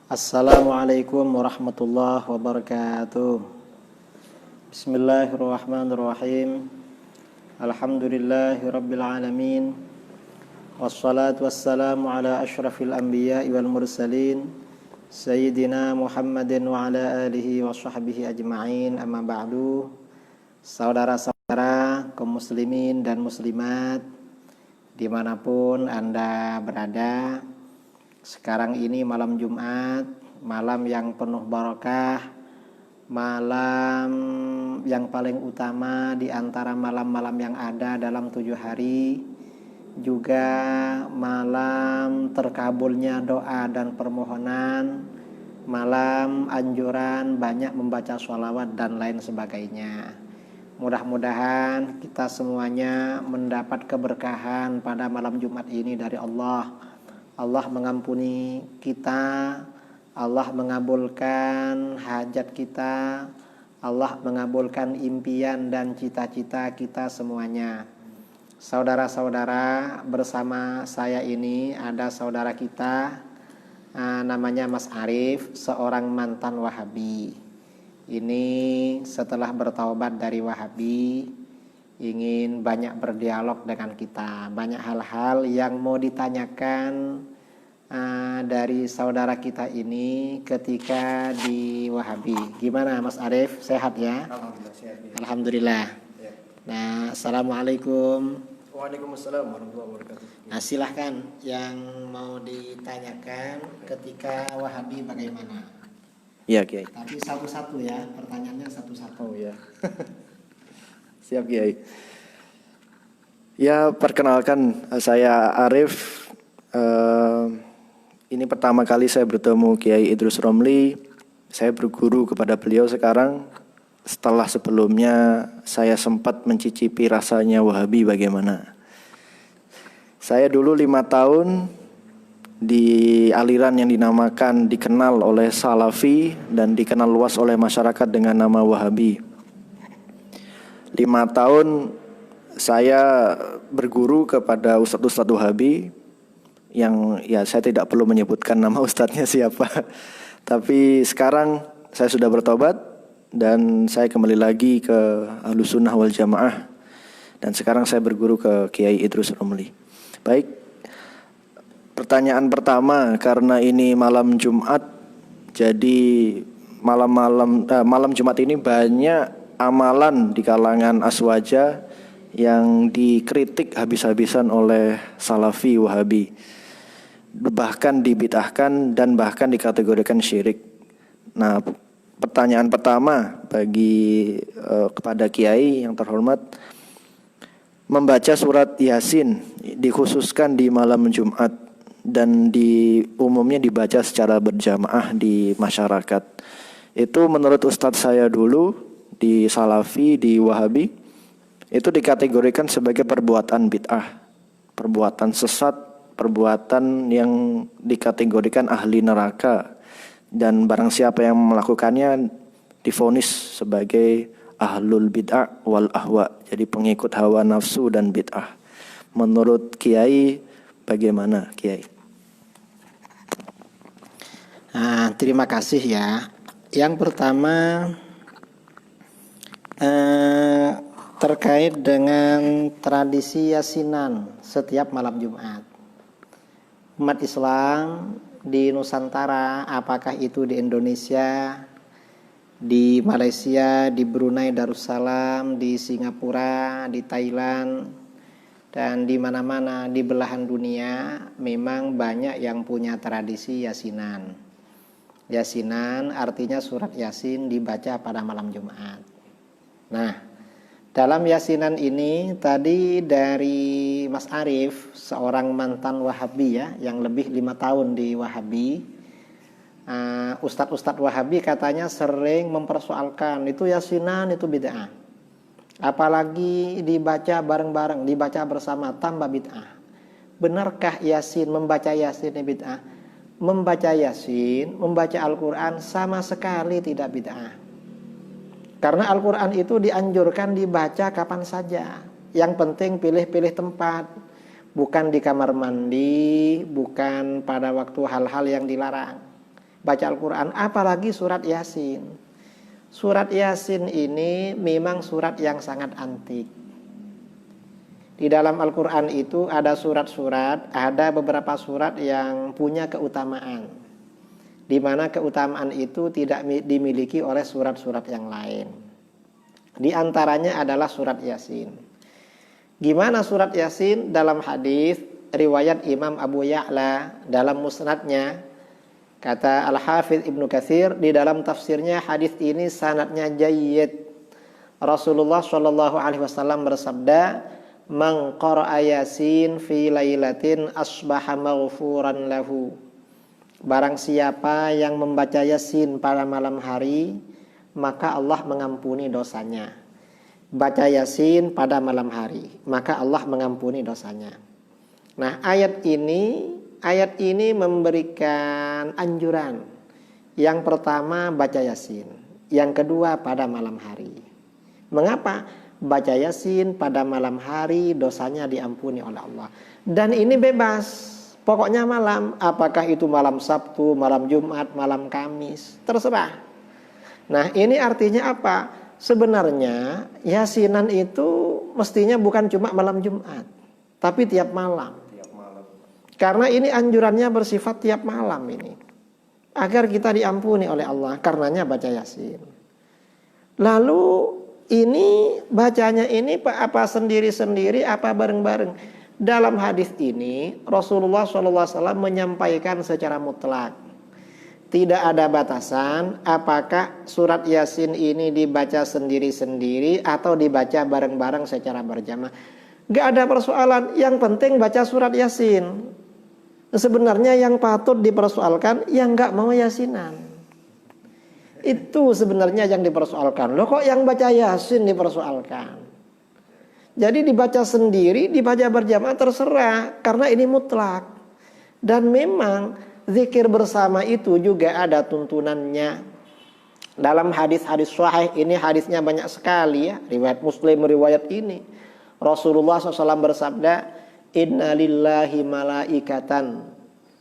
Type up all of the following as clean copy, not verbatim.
Assalamualaikum warahmatullahi wabarakatuh. Bismillahirrahmanirrahim. Alhamdulillahi rabbil alamin. Wassalatu wassalamu ala asyrafil anbiya'i wal mursalin Sayyidina Muhammadin wa ala alihi wa sahbihi ajma'in. Amma ba'du. Saudara-saudara kaum muslimin dan muslimat dimanapun Anda berada, sekarang ini malam Jumat, malam yang penuh barakah, malam yang paling utama di antara malam-malam yang ada dalam 7 hari, juga malam terkabulnya doa dan permohonan, malam anjuran banyak membaca sholawat dan lain sebagainya. Mudah-mudahan kita semuanya mendapat keberkahan pada malam Jumat ini dari Allah. Allah mengampuni kita, Allah mengabulkan hajat kita, Allah mengabulkan impian dan cita-cita kita semuanya. Saudara-saudara, bersama saya ini ada saudara kita, namanya Mas Arif, seorang mantan Wahabi. Ini setelah bertaubat dari Wahabi, ingin banyak berdialog dengan kita, banyak hal-hal yang mau ditanyakan dari saudara kita ini ketika di Wahabi. Gimana Mas Arif, sehat ya? Alhamdulillah sehat ya. Alhamdulillah. Ya. Nah, assalamualaikum. Waalaikumsalam warahmatullahi wabarakatuh. Nah, silahkan yang mau ditanyakan ketika Wahabi bagaimana? Iya Kiai. Tapi satu-satu ya, pertanyaannya satu-satu. Oh ya. Siap Kiai. Ya, perkenalkan saya Arif. Ini pertama kali saya bertemu Kiai Idrus Romli. Saya berguru kepada beliau sekarang setelah sebelumnya saya sempat mencicipi rasanya Wahabi bagaimana. Saya dulu 5 tahun di aliran yang dikenal oleh Salafi dan dikenal luas oleh masyarakat dengan nama Wahabi. 5 tahun saya berguru kepada Ustadz Wahabi yang ya saya tidak perlu menyebutkan nama ustadznya siapa. Tapi sekarang saya sudah bertobat dan saya kembali lagi ke Ahlussunnah wal Jamaah dan sekarang saya berguru ke Kiai Idrus Romli. Baik, pertanyaan pertama, karena ini malam Jumat, jadi malam Jumat ini banyak amalan di kalangan aswaja yang dikritik habis-habisan oleh Salafi Wahabi, bahkan dibid'ahkan dan bahkan dikategorikan syirik. Nah, pertanyaan pertama kepada Kiai yang terhormat, membaca surat Yasin dikhususkan di malam Jumat dan umumnya dibaca secara berjamaah di masyarakat. Itu menurut Ustadz saya dulu di Salafi, di Wahabi, itu dikategorikan sebagai perbuatan bid'ah, perbuatan sesat, perbuatan yang dikategorikan ahli neraka, dan barang siapa yang melakukannya divonis sebagai ahlul bid'ah wal ahwa, jadi pengikut hawa nafsu dan bid'ah. Menurut Kiai bagaimana Kiai? Nah, terima kasih ya. Yang pertama terkait dengan tradisi yasinan setiap malam Jumat. Umat Islam di Nusantara, apakah itu di Indonesia, di Malaysia, di Brunei Darussalam, di Singapura, di Thailand, dan di mana-mana di belahan dunia, memang banyak yang punya tradisi yasinan. Yasinan artinya surat Yasin dibaca pada malam Jumat. Nah, dalam yasinan ini tadi dari Mas Arif, seorang mantan Wahabi ya, yang lebih 5 tahun di Wahabi, Ustadz-ustadz Wahabi katanya sering mempersoalkan itu yasinan itu bid'ah. Apalagi dibaca bareng-bareng, dibaca bersama, tambah bid'ah. Benarkah Yasin, membaca Yasin bid'ah? Membaca Yasin, membaca Al-Quran sama sekali tidak bid'ah. Karena Al-Quran itu dianjurkan dibaca kapan saja. Yang penting pilih-pilih tempat. Bukan di kamar mandi, bukan pada waktu hal-hal yang dilarang. baca Al-Quran, apalagi surat Yasin. Surat Yasin ini memang surat yang sangat antik. Di dalam Al-Quran itu ada surat-surat, ada beberapa surat yang punya keutamaan, di mana keutamaan itu tidak dimiliki oleh surat-surat yang lain. Di antaranya adalah surat Yasin. Gimana surat Yasin? Dalam hadis riwayat Imam Abu Ya'la dalam musnadnya, kata Al-Hafidz Ibnu Katsir di dalam tafsirnya, hadis ini sanadnya jayyid. Rasulullah Shallallahu Alaihi Wasallam bersabda, "Man qara'a Yasin fi lailatin asbaha maghfuran lahu." Barang siapa yang membaca Yasin pada malam hari, maka Allah mengampuni dosanya. Baca Yasin pada malam hari, maka Allah mengampuni dosanya. Nah, ayat ini memberikan anjuran. Yang pertama baca Yasin, yang kedua pada malam hari. Mengapa? Baca Yasin pada malam hari dosanya diampuni oleh Allah. Dan ini bebas, pokoknya malam. Apakah itu malam Sabtu, malam Jumat, malam Kamis, terserah. Nah, ini artinya apa? Sebenarnya Yasinan itu mestinya bukan cuma malam Jumat, tapi tiap malam. Karena ini anjurannya bersifat tiap malam ini, agar kita diampuni oleh Allah. Karenanya baca Yasin. Lalu ini bacanya ini apa sendiri-sendiri, apa bareng-bareng. Dalam hadis ini Rasulullah SAW menyampaikan secara mutlak, tidak ada batasan apakah surat Yasin ini dibaca sendiri-sendiri atau dibaca bareng-bareng secara berjamaah. Gak ada persoalan, yang penting baca surat Yasin. Sebenarnya yang patut dipersoalkan yang gak mau Yasinan. Itu sebenarnya yang dipersoalkan. Loh, kok yang baca Yasin dipersoalkan? Jadi dibaca sendiri, dibaca berjamaah terserah, karena ini mutlak. Dan memang zikir bersama itu juga ada tuntunannya. Dalam hadis-hadis sahih ini, hadisnya banyak sekali ya, riwayat Muslim riwayat ini. Rasulullah SAW bersabda, "Inna lillahi malaikatan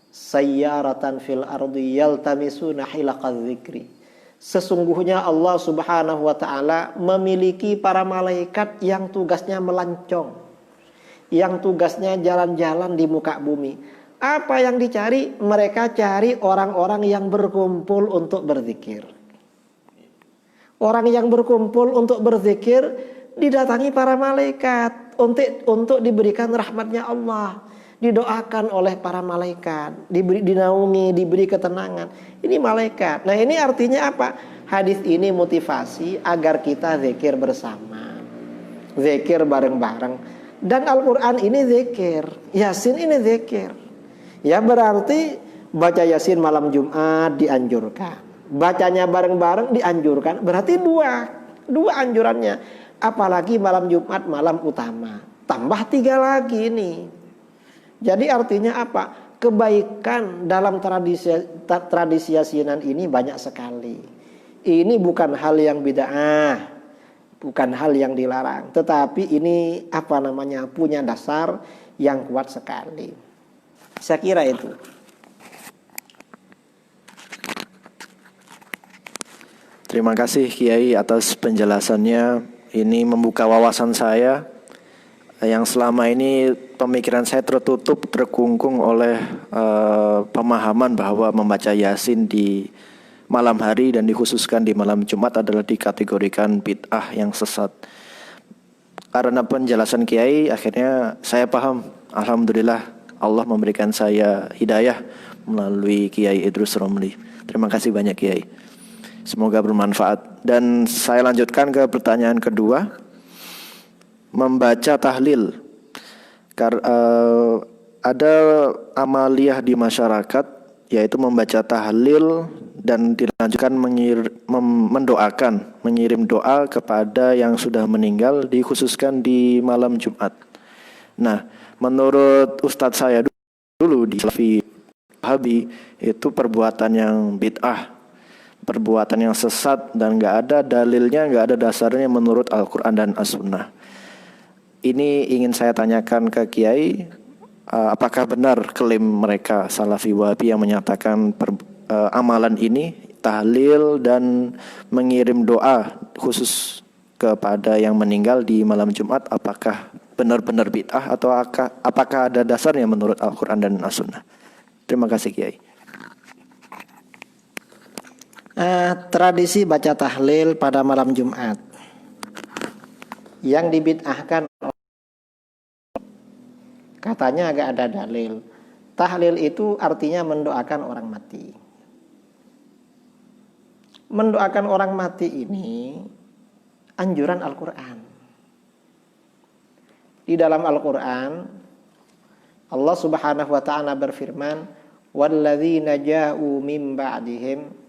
sayyaratan fil ardi yaltamisuna hilaqadz dzikri." Sesungguhnya Allah Subhanahu wa taala memiliki para malaikat yang tugasnya melancong, yang tugasnya jalan-jalan di muka bumi. Apa yang dicari? Mereka cari orang-orang yang berkumpul untuk berzikir. Orang yang berkumpul untuk berzikir didatangi para malaikat untuk diberikan rahmatnya Allah, didoakan oleh para malaikat, dinaungi, diberi ketenangan. Ini malaikat. Nah, ini artinya apa? Hadis ini motivasi agar kita zikir bersama, zikir bareng-bareng. Dan Al-Quran ini zikir, Yasin ini zikir. Ya, berarti baca Yasin malam Jumat dianjurkan, bacanya bareng-bareng dianjurkan. Berarti dua anjurannya. Apalagi malam Jumat malam utama, tambah 3 lagi nih. Jadi artinya apa? Kebaikan dalam tradisi Yasinan ini banyak sekali. Ini bukan hal yang bid'ah, bukan hal yang dilarang, tetapi ini punya dasar yang kuat sekali. Saya kira itu. Terima kasih Kiai atas penjelasannya. Ini membuka wawasan saya yang selama ini pemikiran saya tertutup, terkungkung oleh pemahaman bahwa membaca Yasin di malam hari dan dikhususkan di malam Jumat adalah dikategorikan bid'ah yang sesat. Karena penjelasan Kiai akhirnya saya paham. Alhamdulillah Allah memberikan saya hidayah melalui Kiai Idrus Romli. Terima kasih banyak Kiai. Semoga bermanfaat. Dan saya lanjutkan ke pertanyaan kedua. Membaca tahlil. Ada amaliyah di masyarakat, yaitu membaca tahlil dan dilanjutkan mendoakan, mengirim doa kepada yang sudah meninggal, dikhususkan di malam Jumat. Nah, menurut Ustadz saya dulu di Salafi Wahabi, itu perbuatan yang bid'ah, perbuatan yang sesat, dan gak ada dalilnya, gak ada dasarnya menurut Al-Quran dan As-Sunnah. Ini ingin saya tanyakan ke Kiai, apakah benar klaim mereka Salafi Wahabi yang menyatakan amalan ini, tahlil dan mengirim doa khusus kepada yang meninggal di malam Jumat, apakah benar-benar bid'ah atau apakah ada dasarnya menurut Al-Quran dan As-Sunnah? Terima kasih Kiai. Tradisi baca tahlil pada malam Jumat yang dibid'ahkan, katanya agak ada dalil. Tahlil itu artinya mendoakan orang mati. Mendoakan orang mati ini anjuran Al-Quran. Di dalam Al-Quran Allah Subhanahu wa ta'ala berfirman, "Walladzina ja'u min ba'dihim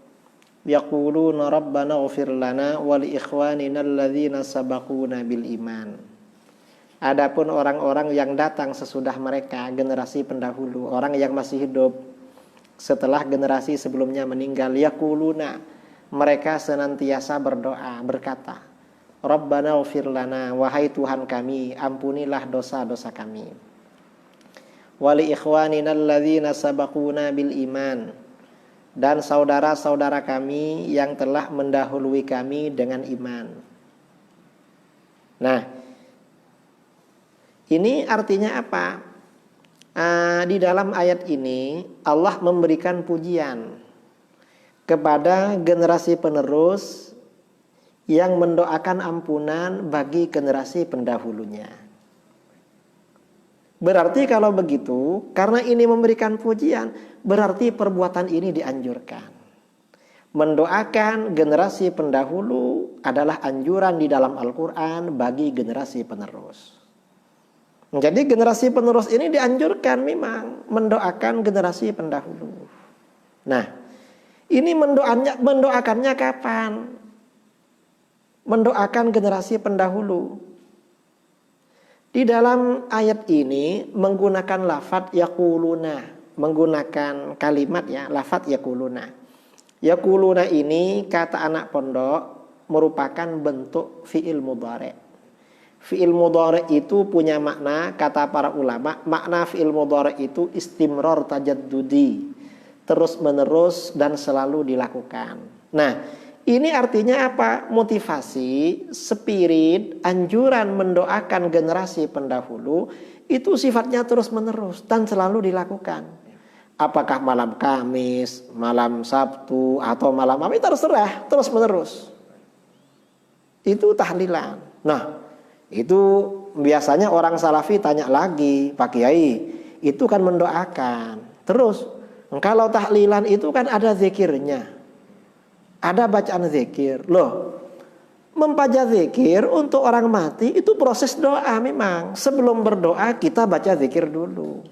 yaquluna rabbana ighfir lana wa li ikhwanina alladzina sabaquna bil iman." Adapun orang-orang yang datang sesudah mereka, generasi pendahulu, orang yang masih hidup setelah generasi sebelumnya meninggal, yaquluna, mereka senantiasa berdoa, berkata, Rabbana ighfir lana, wahai Tuhan kami, ampunilah dosa-dosa kami. Wa li ikhwanina alladzina sabaquna bil iman, dan saudara-saudara kami yang telah mendahului kami dengan iman. Nah, ini artinya apa? Di dalam ayat ini Allah memberikan pujian kepada generasi penerus yang mendoakan ampunan bagi generasi pendahulunya. Berarti kalau begitu, karena ini memberikan pujian, berarti perbuatan ini dianjurkan. Mendoakan generasi pendahulu adalah anjuran di dalam Al-Quran bagi generasi penerus. Jadi generasi penerus ini dianjurkan memang mendoakan generasi pendahulu. Nah, ini mendoakannya kapan? Mendoakan generasi pendahulu. Di dalam ayat ini menggunakan lafadz yaquluna, menggunakan kalimat lafadz yaquluna. Yaquluna ini kata anak pondok merupakan bentuk fi'il mudhari'. Fi'il mudhari' itu punya makna, kata para ulama, makna fi'il mudhari' itu istimrar tajaddudi, terus menerus dan selalu dilakukan. Nah, ini artinya apa? Motivasi, spirit, anjuran mendoakan generasi pendahulu itu sifatnya terus menerus dan selalu dilakukan. Apakah malam Kamis, malam Sabtu, atau malam apa, terserah, terus menerus. Itu tahlilan. Nah, itu biasanya orang salafi tanya lagi, Pak Kiai, itu kan mendoakan. Terus, kalau tahlilan itu kan ada zikirnya, ada bacaan zikir. Loh, membaca zikir untuk orang mati itu proses doa memang. Sebelum berdoa kita baca zikir dulu.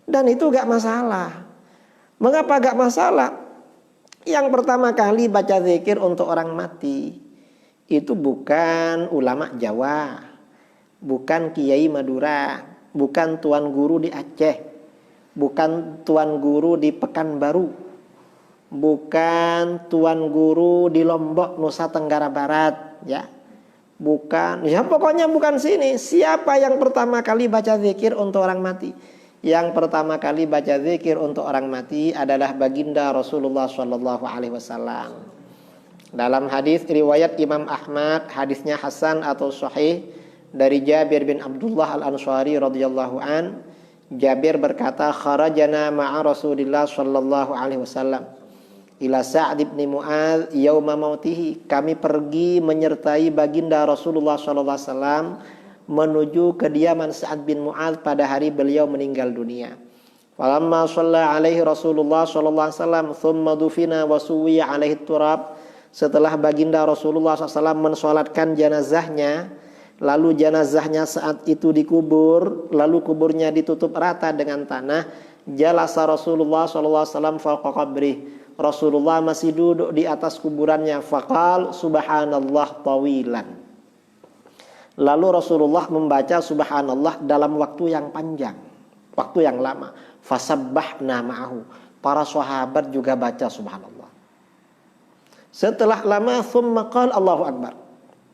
Dan itu gak masalah. Mengapa gak masalah? Yang pertama kali baca zikir untuk orang mati itu bukan ulama Jawa, bukan kiai Madura, bukan tuan guru di Aceh, bukan tuan guru di Pekanbaru, bukan tuan guru di Lombok, Nusa Tenggara Barat, ya. Bukan, ya pokoknya bukan sini. Siapa yang pertama kali baca zikir untuk orang mati? Yang pertama kali baca zikir untuk orang mati adalah baginda Rasulullah SAW. Dalam hadis riwayat Imam Ahmad, hadisnya hasan atau sahih dari Jabir bin Abdullah Al-Ansari radhiyallahu an. Jabir berkata, kharajana ma'a Rasulillah sallallahu alaihi wasallam ila Sa'd bin Mu'adz yauma mautihi. Kami pergi menyertai baginda Rasulullah sallallahu alaihi wasallam menuju kediaman Sa'd bin Mu'adz pada hari beliau meninggal dunia. Falamma shalla alaihi Rasulullah sallallahu alaihi wasallam thumma dufina wa suwiya alaihi turab. Setelah baginda Rasulullah SAW mensolatkan jenazahnya, lalu jenazahnya saat itu dikubur, lalu kuburnya ditutup rata dengan tanah, jalasa Rasulullah SAW fawqa qabrih. Rasulullah masih duduk di atas kuburannya. Faqal subhanallah tawilan. Lalu Rasulullah membaca subhanallah dalam waktu yang panjang, waktu yang lama. Fasabbahna ma'ahu. Para sahabat juga baca subhanallah. Setelah lama, thumma qala Allahu Akbar.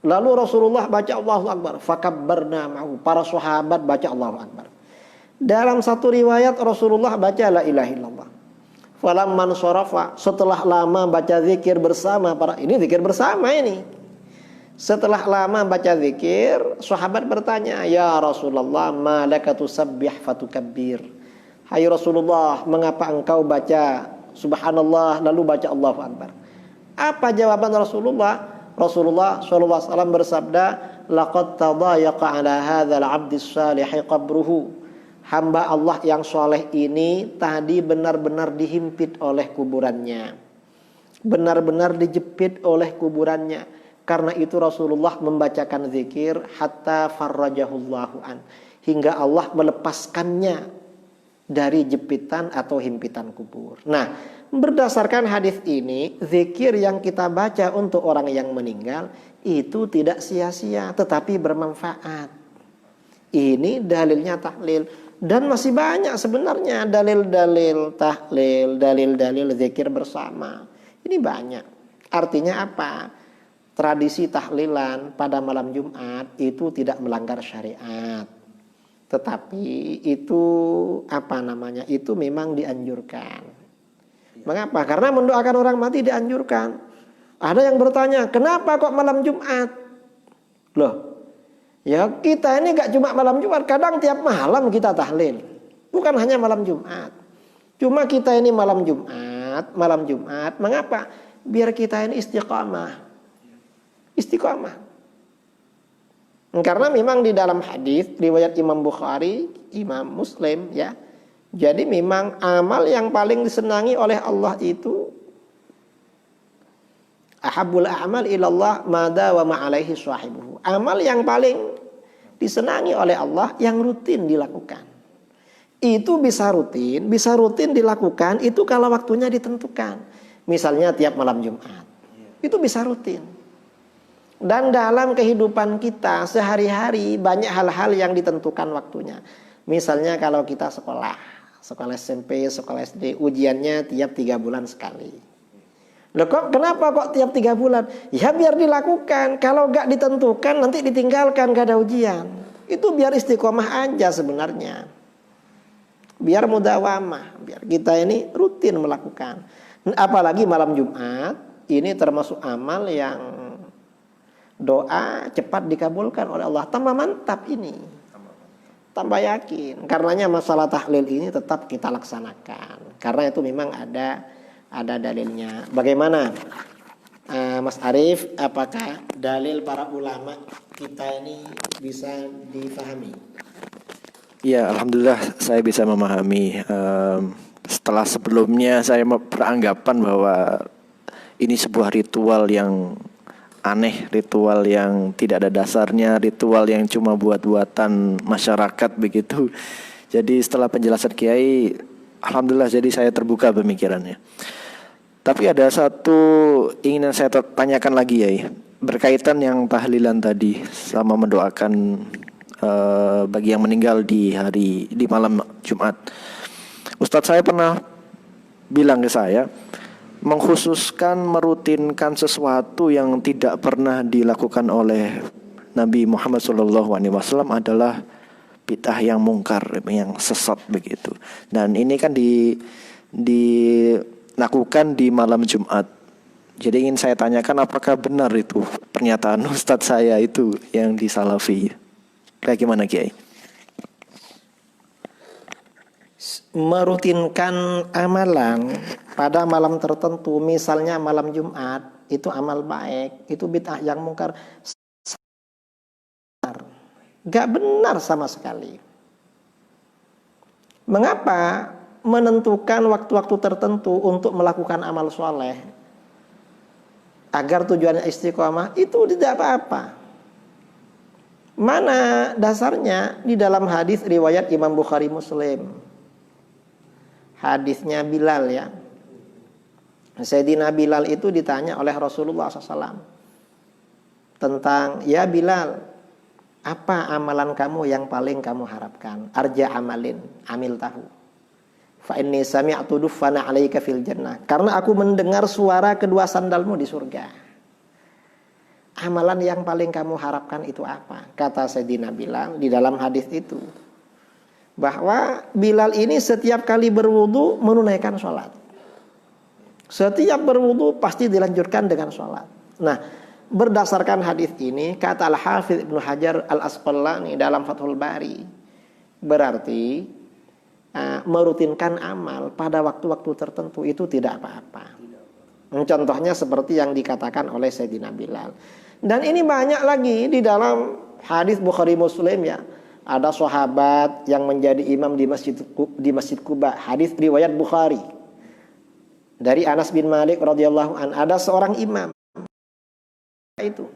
Lalu Rasulullah baca Allahu Akbar. Fakabbarna ma'ahu. Para sahabat baca Allahu Akbar. Dalam satu riwayat Rasulullah baca la ilaha illallah. Falamman sarafa, setelah lama baca zikir bersama para, ini zikir bersama ini. Setelah lama baca zikir, sahabat bertanya, "Ya Rasulullah, ma laka tusabbih fatukabbir?" Hai Rasulullah, mengapa engkau baca subhanallah lalu baca Allahu Akbar? Apa jawaban Rasulullah? Rasulullah sallallahu alaihi wasallam bersabda, "Laqad tadayaqa ala hadzal 'abdis salih qabruhu." Hamba Allah yang soleh ini tadi benar-benar dihimpit oleh kuburannya, benar-benar dijepit oleh kuburannya. Karena itu Rasulullah membacakan zikir hatta farrajahullahu an, hingga Allah melepaskannya dari jepitan atau himpitan kubur. Nah, berdasarkan hadis ini, zikir yang kita baca untuk orang yang meninggal itu tidak sia-sia tetapi bermanfaat. Ini dalilnya tahlil. Dan masih banyak sebenarnya dalil-dalil tahlil, dalil-dalil zikir bersama. Ini banyak. Artinya apa? Tradisi tahlilan pada malam Jumat itu tidak melanggar syariat. Tetapi itu itu memang dianjurkan. Mengapa? Karena mendoakan orang mati dianjurkan. Ada yang bertanya, kenapa kok malam Jumat? Loh, ya kita ini gak cuma malam Jumat, kadang tiap malam kita tahlil. Bukan hanya malam Jumat. Cuma kita ini malam Jumat. Mengapa? Biar kita ini istiqamah. Karena memang di dalam hadis riwayat Imam Bukhari, Imam Muslim ya. Jadi memang amal yang paling disenangi oleh Allah itu ahabbul a'mal ilallah mada wa ma'alaihi sahibuhu. Amal yang paling disenangi oleh Allah yang rutin dilakukan. Itu bisa rutin dilakukan itu kalau waktunya ditentukan. Misalnya tiap malam Jumat. Itu bisa rutin. Dan dalam kehidupan kita sehari-hari banyak hal-hal yang ditentukan waktunya. Misalnya kalau kita sekolah SMP, sekolah SD, ujiannya tiap 3 bulan sekali. Loh kenapa kok tiap 3 bulan? Ya biar dilakukan. Kalau gak ditentukan nanti ditinggalkan, gak ada ujian. Itu biar istiqomah aja sebenarnya. Biar mudawamah, biar kita ini rutin melakukan. Apalagi malam Jumat, ini termasuk amal yang doa cepat dikabulkan oleh Allah. Tambah mantap ini, tambah yakin. Karenanya masalah tahlil ini tetap kita laksanakan. Karena itu memang ada dalilnya. Bagaimana Mas Arief, apakah dalil para ulama kita ini bisa difahami? Ya, alhamdulillah saya bisa memahami. Setelah sebelumnya saya beranggapan bahwa ini sebuah ritual yang aneh, ritual yang tidak ada dasarnya, ritual yang cuma buat-buatan masyarakat begitu. Jadi setelah penjelasan Kiai, alhamdulillah jadi saya terbuka pemikirannya. Tapi ada satu ingin saya tanyakan lagi ya, berkaitan yang tahlilan tadi sama mendoakan bagi yang meninggal di malam Jumat. Ustadz saya pernah bilang ke saya, mengkhususkan merutinkan sesuatu yang tidak pernah dilakukan oleh Nabi Muhammad SAW adalah bid'ah yang mungkar, yang sesat begitu. Dan ini kan dilakukan di malam Jumat. Jadi ingin saya tanyakan, apakah benar itu pernyataan Ustadz saya itu yang di Salafi? Kayak gimana Kiai? Merutinkan amalan pada malam tertentu, misalnya malam Jumat, itu amal baik, itu bid'ah yang mungkar. Gak benar sama sekali. Mengapa menentukan waktu-waktu tertentu untuk melakukan amal soleh agar tujuannya istiqomah? Itu tidak apa-apa. Mana dasarnya? Di dalam hadis riwayat Imam Bukhari Muslim, hadisnya Bilal ya. Sayyidina Bilal itu ditanya oleh Rasulullah SAW tentang, ya Bilal, apa amalan kamu yang paling kamu harapkan? Arja amalin, amil tahu. Fa inni sami'tu duffana 'alaika fil jannah. Karena aku mendengar suara kedua sandalmu di surga. Amalan yang paling kamu harapkan itu apa? Kata Sayyidina Bilal di dalam hadis itu, bahwa Bilal ini setiap kali berwudu menunaikan sholat. Setiap berwudu pasti dilanjutkan dengan sholat. Nah, berdasarkan hadis ini, kata Al-Hafidz Ibnu Hajar Al-Asqalani dalam Fathul Bari, berarti merutinkan amal pada waktu-waktu tertentu itu tidak apa-apa. Contohnya seperti yang dikatakan oleh Sayyidina Bilal. Dan ini banyak lagi di dalam hadis Bukhari Muslim ya. Ada sahabat yang menjadi imam di Masjid Quba, hadis riwayat Bukhari. Dari Anas bin Malik radhiyallahu an, ada seorang imam itu.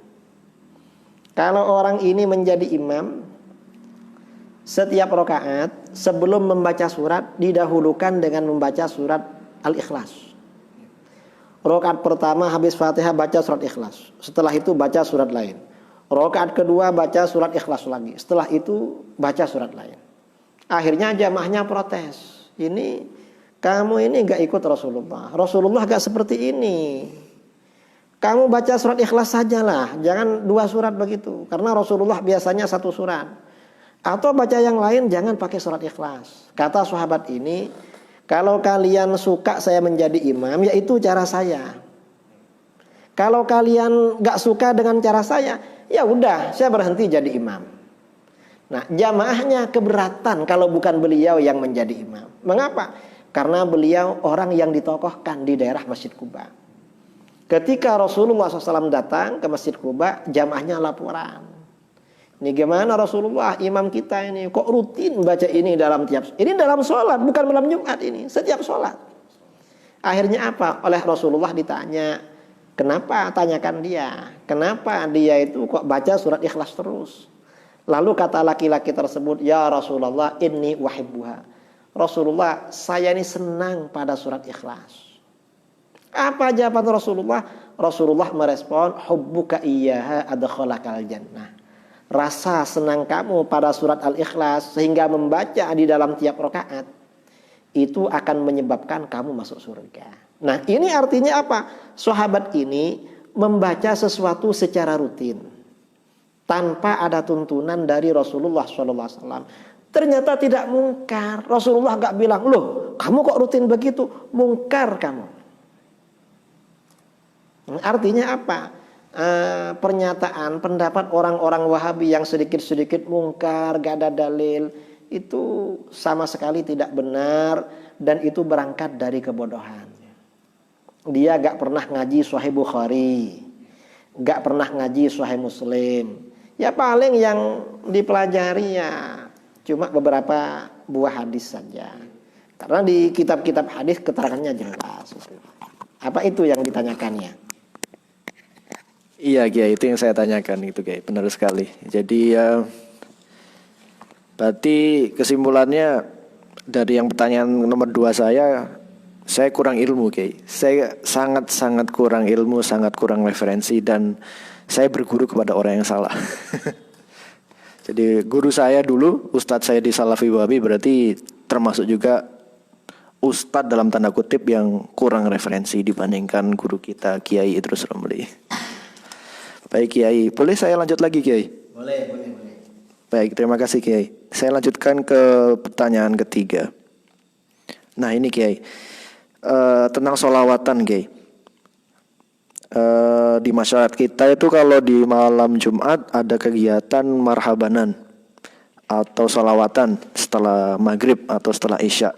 Kalau orang ini menjadi imam, setiap rakaat sebelum membaca surat didahulukan dengan membaca surat Al-Ikhlas. Rakaat pertama habis Fatihah baca surat Ikhlas. Setelah itu baca surat lain. Rakaat kedua baca surat Ikhlas lagi. Setelah itu baca surat lain. Akhirnya jamaahnya protes. Kamu ini gak ikut Rasulullah. Rasulullah gak seperti ini. Kamu baca surat Ikhlas sajalah. Jangan 2 surat begitu. Karena Rasulullah biasanya 1 surat. Atau baca yang lain, jangan pakai surat Ikhlas. Kata sahabat ini, kalau kalian suka saya menjadi imam, yaitu cara saya. Kalau kalian gak suka dengan cara saya, ya udah, saya berhenti jadi imam. Nah, jamaahnya keberatan kalau bukan beliau yang menjadi imam. Mengapa? Karena beliau orang yang ditokohkan di daerah Masjid Quba. Ketika Rasulullah SAW datang ke Masjid Quba, jamaahnya laporan. Ini gimana Rasulullah, imam kita ini kok rutin baca ini dalam dalam sholat, bukan malam Jumat ini, setiap sholat. Akhirnya apa? Oleh Rasulullah ditanya, kenapa? Tanyakan dia, kenapa dia itu kok baca surat Ikhlas terus? Lalu kata laki-laki tersebut, ya Rasulullah, inni wahibbuha. Rasulullah, saya ini senang pada surat Ikhlas. Apa jawaban Rasulullah? Rasulullah merespon, hubbuka iyyaha adkhalakal jannah. Rasa senang kamu pada surat Al-Ikhlas sehingga membaca di dalam tiap rakaat itu akan menyebabkan kamu masuk surga. Nah, ini artinya apa? Sahabat ini membaca sesuatu secara rutin tanpa ada tuntunan dari Rasulullah SAW. Ternyata tidak mungkar. Rasulullah gak bilang, loh kamu kok rutin begitu? Mungkar kamu. Artinya apa? Pernyataan, pendapat orang-orang Wahabi yang sedikit-sedikit mungkar, gak ada dalil, itu sama sekali tidak benar. Dan itu berangkat dari kebodohan. Dia gak pernah ngaji Sahih Bukhari, gak pernah ngaji Sahih Muslim. Ya paling yang dipelajari ya cuma beberapa buah hadis saja. Karena di kitab-kitab hadis keterangannya jelas. Apa itu yang ditanyakannya? Iya Kiai, itu yang saya tanyakan itu Kiai, benar sekali. Jadi berarti kesimpulannya dari yang pertanyaan nomor 2 saya kurang ilmu Kiai. Saya sangat kurang ilmu, sangat kurang referensi, dan saya berguru kepada orang yang salah. Jadi guru saya dulu, ustadz saya di Salafi Wahabi, berarti termasuk juga ustadz dalam tanda kutip yang kurang referensi dibandingkan guru kita Kiai Idrus Romli. Baik Kiai, boleh saya lanjut lagi Kiai? Boleh. Baik, terima kasih Kiai. Saya lanjutkan ke pertanyaan ketiga. Nah ini Kiai, tentang sholawatan Kiai. Di masyarakat kita itu kalau di malam Jumat ada kegiatan marhabanan atau sholawatan setelah maghrib atau setelah isya.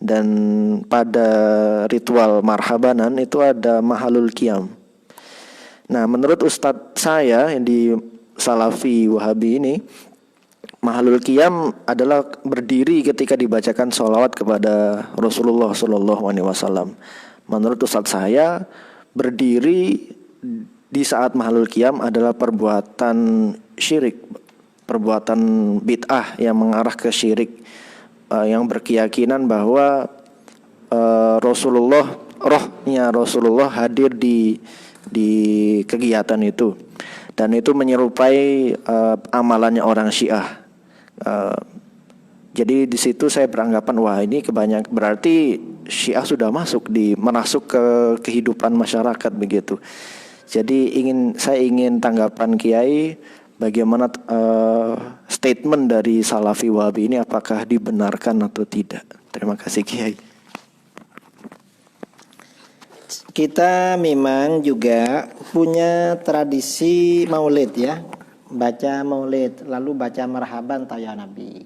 Dan pada ritual marhabanan itu ada mahalul qiyam. Nah menurut ustadz saya yang di Salafi Wahabi ini, mahalul qiyam adalah berdiri ketika dibacakan sholawat kepada Rasulullah SAW. Menurut ustadz saya, berdiri di saat mahalul qiyam adalah perbuatan syirik, perbuatan bid'ah yang mengarah ke syirik, yang berkeyakinan bahwa rohnya Rasulullah hadir di kegiatan itu, dan itu menyerupai amalannya orang Syiah. Jadi di situ saya beranggapan, wah ini berarti Syiah sudah masuk ke kehidupan masyarakat begitu. Jadi saya ingin tanggapan Kiai, bagaimana statement dari Salafi Wahabi ini, apakah dibenarkan atau tidak? Terima kasih Kiai. kita memang juga punya tradisi maulid ya, baca maulid lalu baca marhaban atau ya Nabi.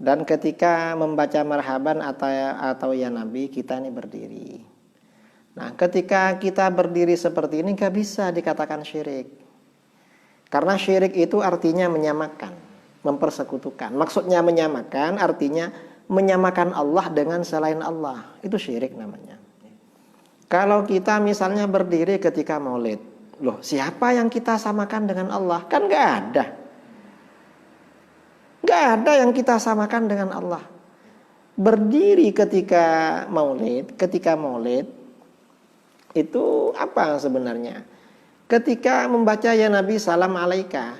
Dan ketika membaca marhaban atau ya Nabi, kita ini berdiri. Nah, ketika kita berdiri seperti ini gak bisa dikatakan syirik. Karena syirik itu artinya menyamakan, mempersekutukan. Maksudnya menyamakan artinya menyamakan Allah dengan selain Allah. Itu syirik namanya. Kalau kita misalnya berdiri ketika maulid, loh siapa yang kita samakan dengan Allah? Kan gak ada. Gak ada yang kita samakan dengan Allah. Berdiri ketika maulid itu apa sebenarnya? Ketika membaca ya Nabi salam alaika,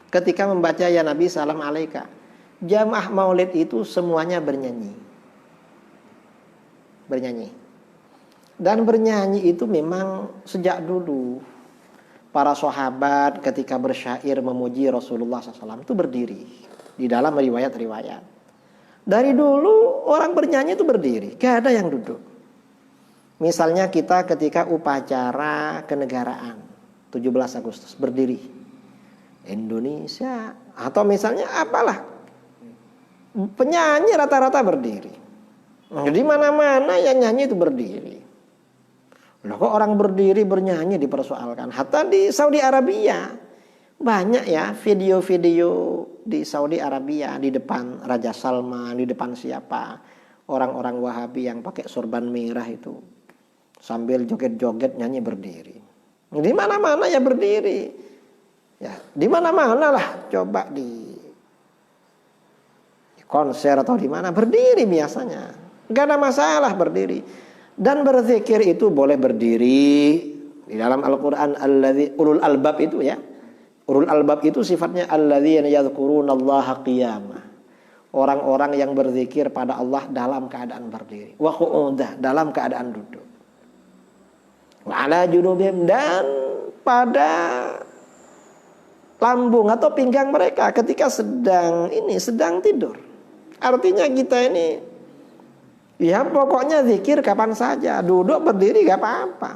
ketika membaca ya Nabi salam alaika, jamaah maulid itu semuanya bernyanyi. Dan bernyanyi itu memang sejak dulu. Para sahabat ketika bersyair memuji Rasulullah SAW itu berdiri. Di dalam riwayat-riwayat. Dari dulu orang bernyanyi itu berdiri, gak ada yang duduk. Misalnya kita ketika upacara kenegaraan 17 Agustus berdiri Indonesia, atau misalnya apalah, penyanyi rata-rata berdiri. Jadi mana-mana yang nyanyi itu berdiri. Loh kok orang berdiri bernyanyi dipersoalkan? Hatta di Saudi Arabia banyak ya video-video di Saudi Arabia, di depan Raja Salman, di depan siapa, orang-orang Wahabi yang pakai sorban merah itu sambil joget-joget nyanyi berdiri. Di mana-mana ya berdiri. Ya, di mana-mana lah, coba di konser atau di mana berdiri biasanya. Gak ada masalah berdiri. Dan berzikir itu boleh berdiri. Di dalam Al-Qur'an ulul albab itu ya. Ulul albab itu sifatnya alladzina yadhkurunallaha qiyamah. Orang-orang yang berzikir pada Allah dalam keadaan berdiri. Wa qu'udah, dalam keadaan duduk. Wa ala junubihim, dan pada lambung atau pinggang mereka ketika sedang tidur. Artinya kita ini ya pokoknya zikir kapan saja, duduk berdiri gak apa-apa.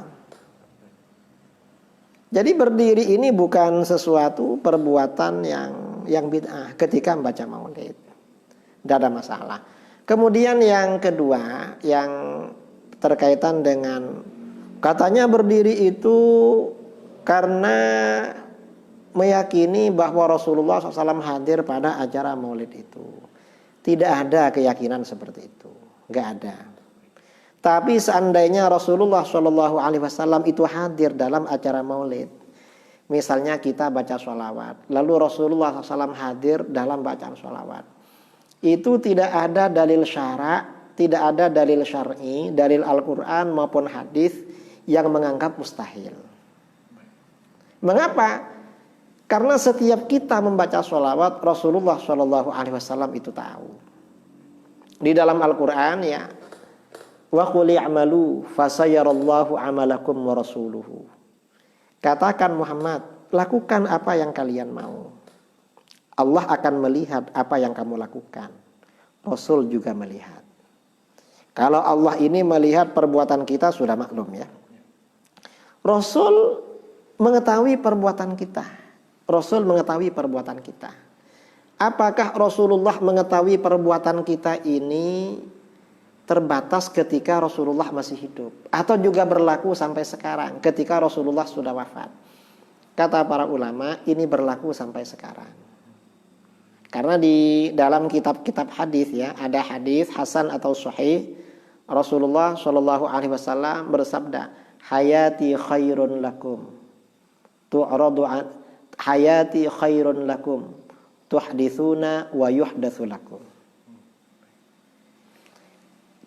Jadi berdiri ini bukan sesuatu perbuatan yang bid'ah ketika membaca maulid. Tidak ada masalah. Kemudian yang kedua yang terkaitan dengan katanya berdiri itu karena meyakini bahwa Rasulullah SAW hadir pada acara maulid itu. Tidak ada keyakinan seperti itu. Nggak ada. Tapi seandainya Rasulullah SAW itu hadir dalam acara maulid, misalnya kita baca sholawat, lalu Rasulullah SAW hadir dalam bacaan sholawat, itu tidak ada dalil syara', tidak ada dalil syar'i, dalil Al-Quran maupun hadis yang menganggap mustahil. Mengapa? Karena setiap kita membaca sholawat, Rasulullah SAW itu tahu. Di dalam Al-Quran ya, wa qul i'malu fasayarallahu amalakum wa rasuluhu. Katakan Muhammad, lakukan apa yang kalian mau. Allah akan melihat apa yang kamu lakukan. Rasul juga melihat. Kalau Allah ini melihat perbuatan kita sudah maklum ya. Rasul mengetahui perbuatan kita. Rasul mengetahui perbuatan kita. Apakah Rasulullah mengetahui perbuatan kita ini terbatas ketika Rasulullah masih hidup, atau juga berlaku sampai sekarang ketika Rasulullah sudah wafat? Kata para ulama, ini berlaku sampai sekarang. Karena di dalam kitab-kitab hadis ya, ada hadis hasan atau sahih, Rasulullah SAW bersabda, hayati khairun lakum tu'radu hayati khairun lakum tuhditsuna wa yuhdatsu lakum.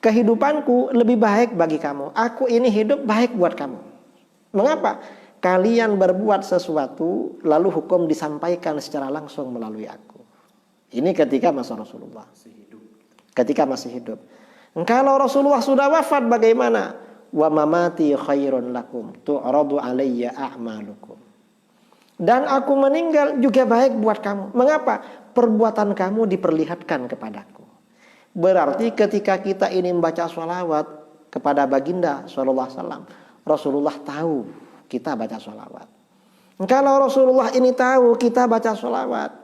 Kehidupanku lebih baik bagi kamu. Aku ini hidup baik buat kamu. Mengapa? Kalian berbuat sesuatu lalu hukum disampaikan secara langsung melalui aku. Ini ketika masa Rasulullah ketika masih hidup. Kalau Rasulullah sudah wafat bagaimana? Wa mamati khairun lakum tu'radu alayya a'malukum. Dan aku meninggal juga baik buat kamu. Mengapa? Perbuatan kamu diperlihatkan kepadaku. Berarti ketika kita ini membaca sholawat, kepada baginda sallallahu alaihi wasallam. Rasulullah tahu kita baca sholawat. Kalau Rasulullah ini tahu kita baca sholawat,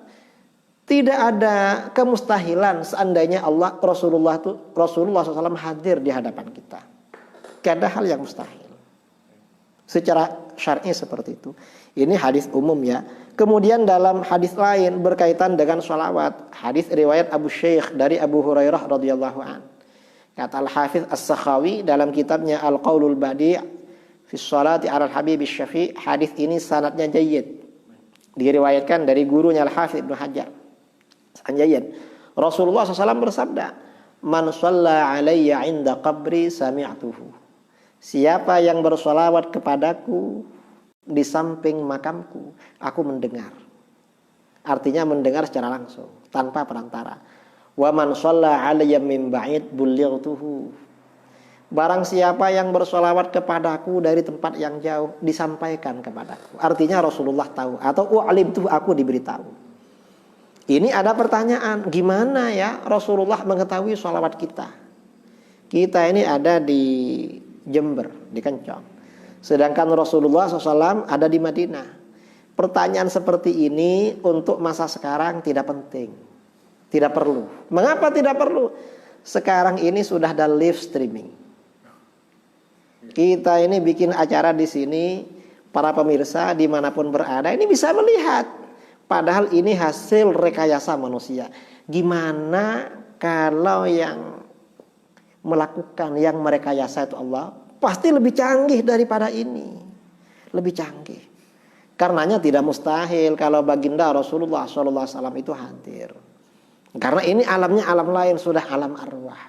tidak ada kemustahilan seandainya Rasulullah SAW hadir di hadapan kita. Tidak ada hal yang mustahil. Secara syar'i seperti itu. Ini hadis umum ya. Kemudian dalam hadis lain berkaitan dengan sholawat, hadis riwayat Abu Syekh dari Abu Hurairah radhiyallahu an. Kata Al-Hafiz As-Sakhawi dalam kitabnya Al-Qaulul Badi' fi sholati 'alal Habib Syafi', hadis ini sanadnya jayyid. Diriwayatkan dari gurunya Al-Hafiz Ibnu Hajar. Jayyid. Rasulullah SAW bersabda, "Man shalla 'alayya 'inda qabri sami'tuhu." Siapa yang bersolawat kepadaku di samping makamku, aku mendengar. Artinya mendengar secara langsung, tanpa perantara. Wa man shalla 'alayya min ba'id bullightuhu. Barang siapa yang bersolawat kepadaku dari tempat yang jauh, disampaikan kepadaku. Artinya Rasulullah tahu, atau u'alimtuhu, aku diberitahu. Ini ada pertanyaan, gimana ya Rasulullah mengetahui sholawat kita? Kita ini ada di Jember, di Kencong. Sedangkan Rasulullah SAW ada di Madinah. Pertanyaan seperti ini untuk masa sekarang tidak penting. Tidak perlu. Mengapa tidak perlu? Sekarang ini sudah ada live streaming. Kita ini bikin acara di sini, para pemirsa dimanapun berada ini bisa melihat. Padahal ini hasil rekayasa manusia. Gimana kalau yang melakukan, yang merekayasa itu Allah, pasti lebih canggih daripada ini. Lebih canggih. Karenanya tidak mustahil kalau baginda Rasulullah SAW itu hadir. Karena ini alamnya alam lain, sudah alam arwah.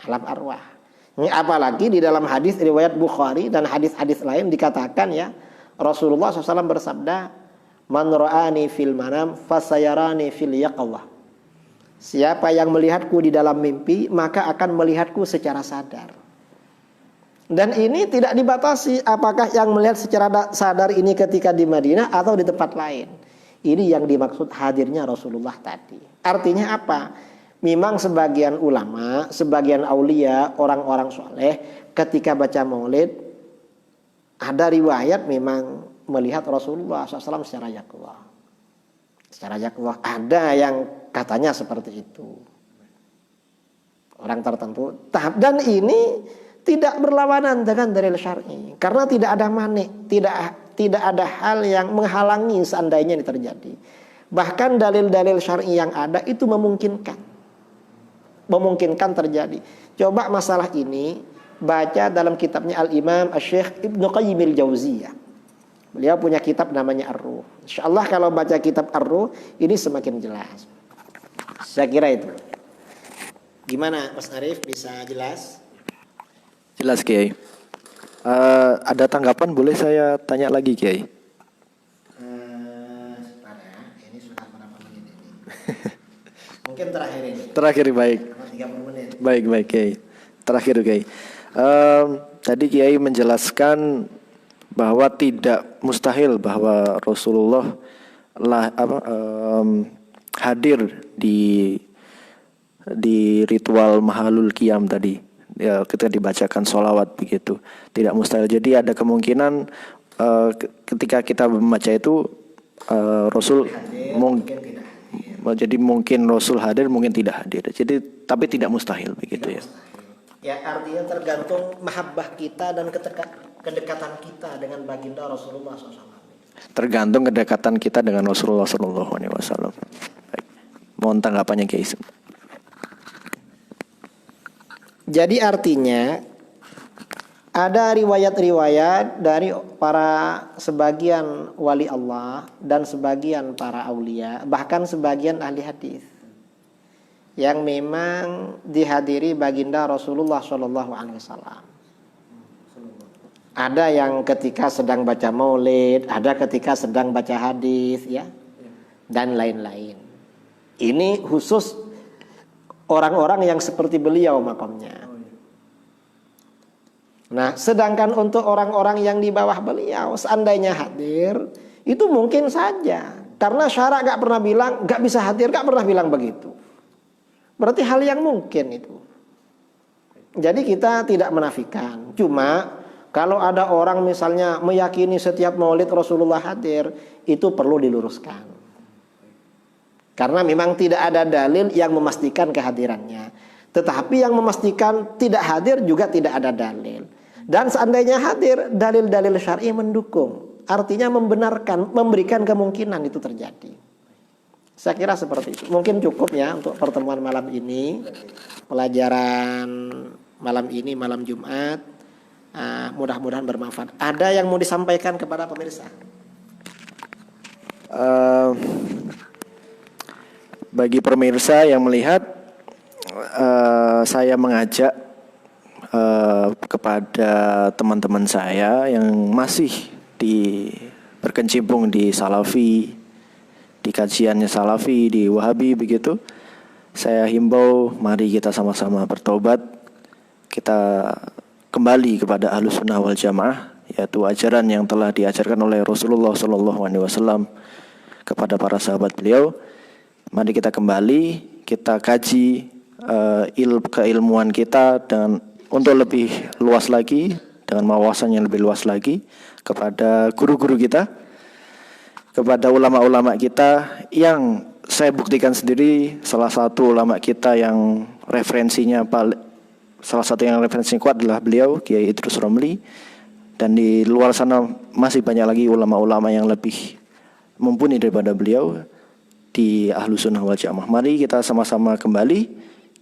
Alam arwah. Ini apalagi di dalam hadis riwayat Bukhari dan hadis-hadis lain dikatakan ya, Rasulullah SAW bersabda, "Man ra'ani fil manam fasayarani fil yaqظah." Siapa yang melihatku di dalam mimpi, maka akan melihatku secara sadar. Dan ini tidak dibatasi apakah yang melihat secara sadar ini ketika di Madinah atau di tempat lain. Ini yang dimaksud hadirnya Rasulullah tadi. Artinya apa? Memang sebagian ulama, sebagian aulia, orang-orang soleh ketika baca maulid, ada riwayat memang melihat Rasulullah SAW secara yaqظah. Secara yaqظah ada yang katanya seperti itu. Orang tertentu. Dan ini tidak berlawanan dengan dalil syar'i. Karena tidak ada manik, tidak ada hal yang menghalangi seandainya ini terjadi. Bahkan dalil-dalil syar'i yang ada itu memungkinkan. Memungkinkan terjadi. Coba masalah ini baca dalam kitabnya Al-Imam Asy-Syaikh Ibnu Qayyim al-Jauziyah. Beliau punya kitab namanya Ar-Ruh. Insyaallah kalau baca kitab Ar-Ruh ini semakin jelas. Saya kira itu. Gimana Mas Arif, bisa jelas? Jelas Kiai. Ada tanggapan, boleh saya tanya lagi Kiai? Ini sudah berapa menit ini? Mungkin terakhir ini. Terakhir, baik. 30 menit. Baik Kiai. Terakhir Kiai. Tadi Kiai menjelaskan bahwa tidak mustahil bahwa Rasulullah hadir di ritual mahalul qiyam tadi, ya, ketika dibacakan sholawat begitu, tidak mustahil. Jadi ada kemungkinan ketika kita membaca itu Rasul jadi mungkin Rasul hadir, mungkin tidak hadir. Jadi tapi tidak mustahil begitu ya. Ya, artinya tergantung mahabbah kita dan kedekatan kita dengan baginda Rasulullah SAW. Tergantung kedekatan kita dengan Rasulullah SAW. Mohon tanggapannya Kiai. Jadi artinya ada riwayat-riwayat dari para sebagian wali Allah dan sebagian para aulia, bahkan sebagian ahli hadis yang memang dihadiri baginda Rasulullah SAW. Ada yang ketika sedang baca maulid, ada ketika sedang baca hadis, ya, dan lain-lain. Ini khusus orang-orang yang seperti beliau makamnya. Nah, sedangkan untuk orang-orang yang di bawah beliau, seandainya hadir, itu mungkin saja. Karena syarak gak pernah bilang, gak bisa hadir, gak pernah bilang begitu. Berarti hal yang mungkin itu. Jadi kita tidak menafikan. Cuma kalau ada orang misalnya meyakini setiap maulid Rasulullah hadir, itu perlu diluruskan. Karena memang tidak ada dalil yang memastikan kehadirannya. Tetapi yang memastikan tidak hadir juga tidak ada dalil. Dan seandainya hadir, dalil-dalil syar'i mendukung. Artinya membenarkan, memberikan kemungkinan itu terjadi. Saya kira seperti itu. Mungkin cukup ya untuk pertemuan malam ini. Pelajaran malam ini, malam Jumat. Mudah-mudahan bermanfaat. Ada yang mau disampaikan kepada pemirsa? Bagi pemirsa yang melihat, saya mengajak kepada teman-teman saya yang masih berkecimpung di Salafi, di kajiannya Salafi, di Wahabi begitu. Saya himbau, mari kita sama-sama bertobat. Kita kembali kepada Ahlus Sunnah wal Jamaah, yaitu ajaran yang telah diajarkan oleh Rasulullah SAW kepada para sahabat beliau. Mari kita kembali, kita kaji keilmuan kita dan untuk lebih luas lagi, dengan wawasan yang lebih luas lagi, kepada guru-guru kita, kepada ulama-ulama kita yang saya buktikan sendiri. Salah satu ulama kita yang referensinya kuat adalah beliau, Kiai Idrus Romli. Dan di luar sana masih banyak lagi ulama-ulama yang lebih mumpuni daripada beliau di Ahlus Sunnah wal Jamaah. Mari kita sama-sama kembali,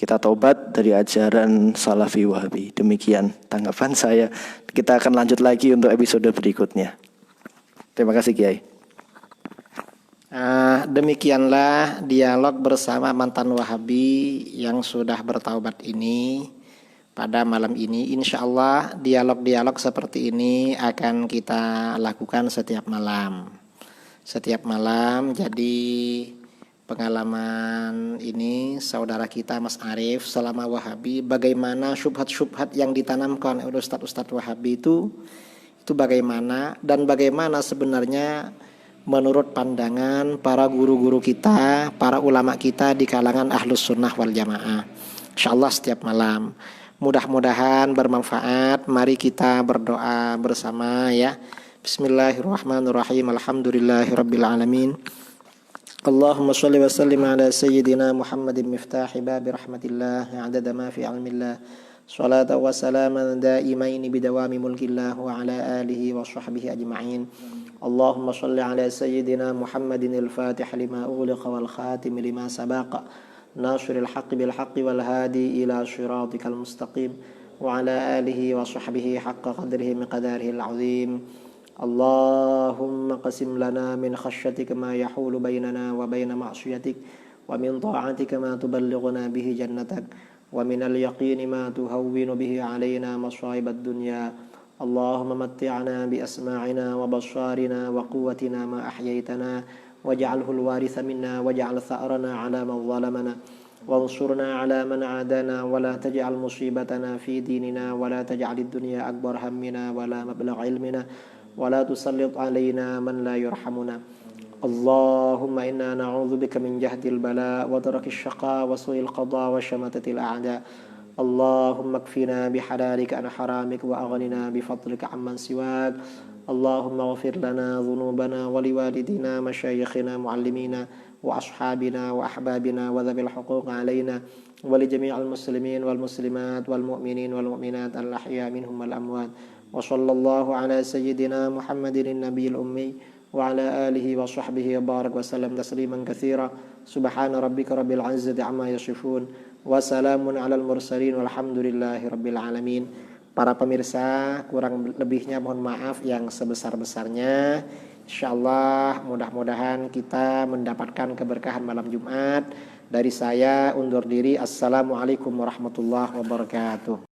kita taubat dari ajaran Salafi Wahabi. Demikian tanggapan saya. Kita akan lanjut lagi untuk episode berikutnya. Terima kasih Kiai. Demikianlah dialog bersama mantan Wahabi yang sudah bertaubat ini pada malam ini. Insya Allah dialog-dialog seperti ini akan kita lakukan setiap malam. Setiap malam. Jadi pengalaman ini saudara kita Mas Arief selama Wahabi, bagaimana syubhat-syubhat yang ditanamkan oleh Ustadz-Ustadz Wahabi itu bagaimana, dan bagaimana sebenarnya menurut pandangan para guru-guru kita, para ulama kita di kalangan Ahlus Sunnah wal Jamaah. InsyaAllah setiap malam. Mudah-mudahan bermanfaat. Mari kita berdoa bersama ya. Bismillahirrahmanirrahim. Alhamdulillahirabbil alamin. Allahumma shalli wa sallim ala sayyidina Muhammadin miftahi babi rahmatillah adada ma fi ilmillah. Salata wa salaman daimaini bidawami mulkillah wa ala alihi wa sahbihi ajma'in. Allahumma shalli ala sayyidina Muhammadin al-fatih lima ughliqa wal khatim lima sabaqa nasiril haqqi bil haqqi wal hadi ila siratikal mustaqim wa ala alihi wa sahbihi haqqa qadrihi miqdarihi al-azim. Allahumma qasim lana min khasyatika ma yahulu bainana wa baina ma'siyatik wa min ta'atika ma tuballighuna bihi jannatak wa min al-yaqini ma tuhawwinu bihi alaina masa'ibad dunya. Allahumma matti'na bi asma'ina wa basharina wa quwwatina ma ahyaytana waj'alhu al-waritha minna waj'al tha'rana 'ala man zalamana wansurna 'ala man 'adana wa la taj'al musibatana fi dinina wa la taj'al ad-dunya akbar hammina wa la mablagha ilmina ولا تسلط علينا من لا يرحمنا. اللهم إنا نعوذ بك من جهد البلاء ودرك الشقاء وسوء القضاء وشماتة الأعداء. اللهم اكفنا بحلالك عن حرامك وأغننا بفضلك عمن سواك. اللهم اغفر لنا ذنوبنا ولوالدينا مشايخنا معلمينا وأصحابنا وأحبابنا وذوي الحقوق علينا ولجميع المسلمين والمسلمات والمؤمنين والمؤمنات الأحياء منهم والأموات. وصلى الله على سيدنا محمد النبي الأمي وعلى آله وصحبه وبارك وسلم تسليما كثيرا. سبحان ربك رب العزة عما يصفون وسلام على المرسلين والحمد لله رب العالمين. Para pemirsa, kurang lebihnya mohon maaf yang sebesar-besarnya. InsyaAllah mudah-mudahan kita mendapatkan keberkahan malam Jumat. Dari saya undur diri. Assalamualaikum warahmatullahi wabarakatuh.